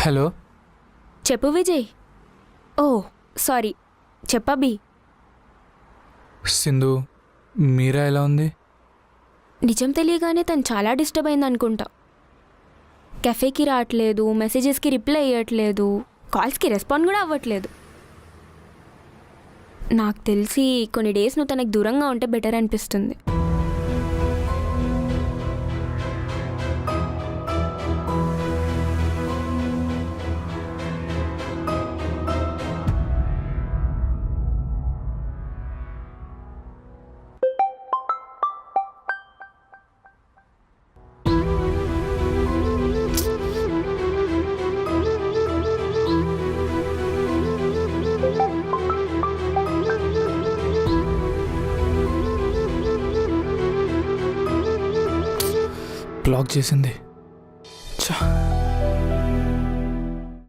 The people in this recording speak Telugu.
హలో. చెప్పు విజయ్. ఓ సారీ, చెప్పబ్బి. సింధు, మీరా ఎలా ఉంది? నిజం తెలియగానే తను చాలా డిస్టర్బ్ అయింది అనుకుంటా. కెఫేకి రావట్లేదు, మెసేజెస్కి రిప్లై అయ్యట్లేదు, కాల్స్కి రెస్పాండ్ కూడా అవ్వట్లేదు. నాకు తెలిసి కొన్ని డేస్ నువ్వు తనకు దూరంగా ఉంటే బెటర్ అనిపిస్తుంది. బ్లాక్ చేసింది.